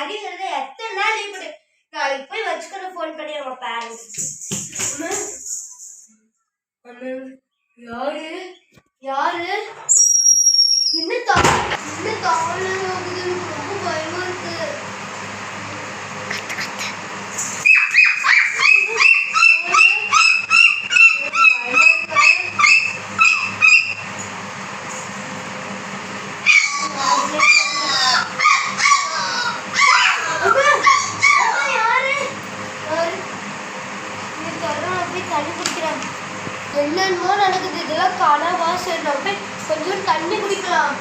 அடிக்கிறத எத்தனை நாள் லீவ் போடு நாளைக்கு போய் வச்சுக்கணும் ஃபோன் பண்ணி அவங்க பேரண்ட்ஸ். யாரு யாரு இன்னும் தாழ ஆகுது, ரொம்ப பயமா இருக்கு. என்னென்னமோ நடக்குது, இதெல்லாம் கனவா? சரி நம்ம போய் கொஞ்சம் தண்ணி குடிக்கலாம்.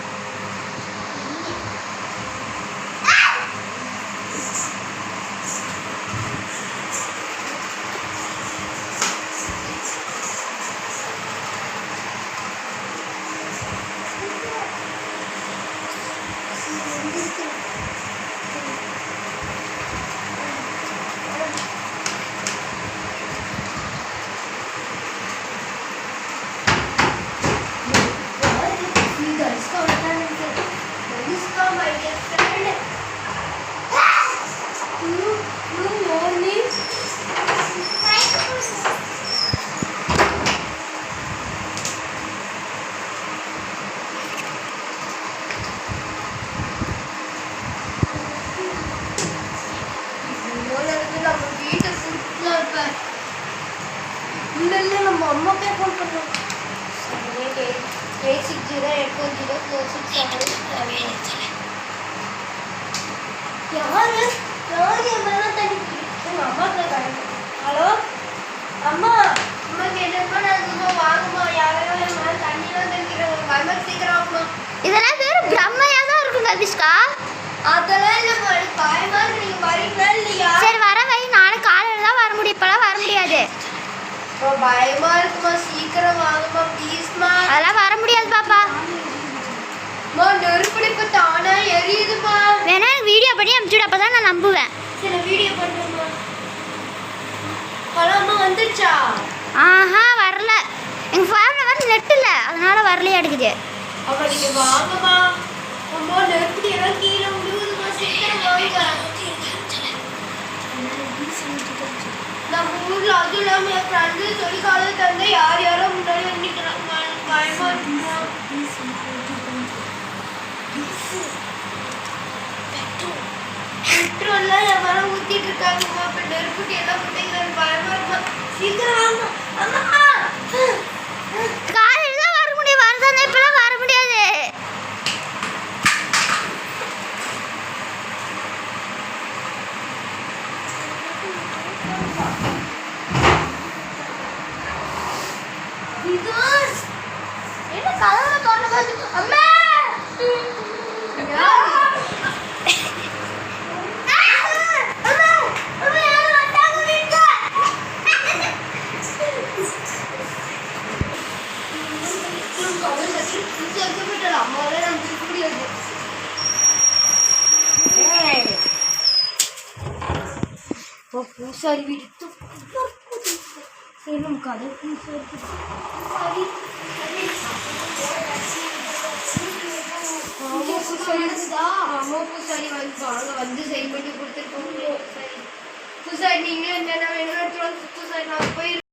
இல்ல நம்ம அம்மாக்கே ஃபோன் பண்ணுறோம். 8608104677. யாரு என் மேலே தண்ணி எங்கள் அம்மாக்கு கிடைக்கும். ஹலோ அம்மா, அம்மாக்கு என்னம்மா நடக்குமா? வாங்கம்மா, யாரையோ என் மேலே தண்ணியெல்லாம் தெளிக்கிறாங்க, பயமா சீக்கிரம் ஆகுமா? இதெல்லாம் வெறும் பிரம்மையாக தான் இருக்குங்க அபிஷ்கா. அதெல்லாம் இல்லைம்மா, எனக்கு பயமா இருக்கு. நீங்கள் வரீங்களா இல்லையா? சரி வர வை, நாளைக்கு காலையில் தான் வர முடியும், இப்போலாம் வர முடியாது. பயமா இருக்குமா, சீக்கிரம் வாங்கம்மா ப்ளீஸ்மா. அதெல்லாம் வர முடியாது பாப்பா. நெருப்புல இப்ப தானா எரியுதுமா. வேணா வீடியோ பண்ணி அனுப்பிச்சுடு, அப்பதான் நான் நம்புவேன். சரி வீடியோ பண்ணுமா. ஹலோ அம்மா, வந்துச்சா? ஆஹா வரல, எங்க ஃபோன்ல வர நெட் இல்ல, அதனால வரலையா எடுக்குது. அப்ப நீங்க வாங்கம்மா. அம்மா நெருப்பு எல்லாம் கீழே விழுகுதுமா, சீக்கிரம் வாங்க. நம்ம ஊர்ல அது இல்லாம என் ஃப்ரெண்டு சொல்லி காலையில் தந்து யாரோ முன்னாடி நிற்கிறாங்க, பயமா இருக்குமா? பெட்ரோல்லாம் என் மேலே ஊத்திட்டு இருக்காங்கம்மா. இப்ப நெருப்புட்டி எல்லாம் விட்டீங்கன்னு பயமா இருக்குமா. சீக்கிரம் வாங்க அம்மா. காலையில தான் வர முடியும், வரதானே இப்பெல்லாம் வர முடியாது. என்ன கதவுல திறந்து அம்மா பூசாரி வீடு சேலம் கதை பூசாரி பூசாரி வந்து சரி பண்ணி கொடுத்துருக்கோம். பூசாரி நீங்களும் என்னென்ன வேணும் பூசாரி நான் போய்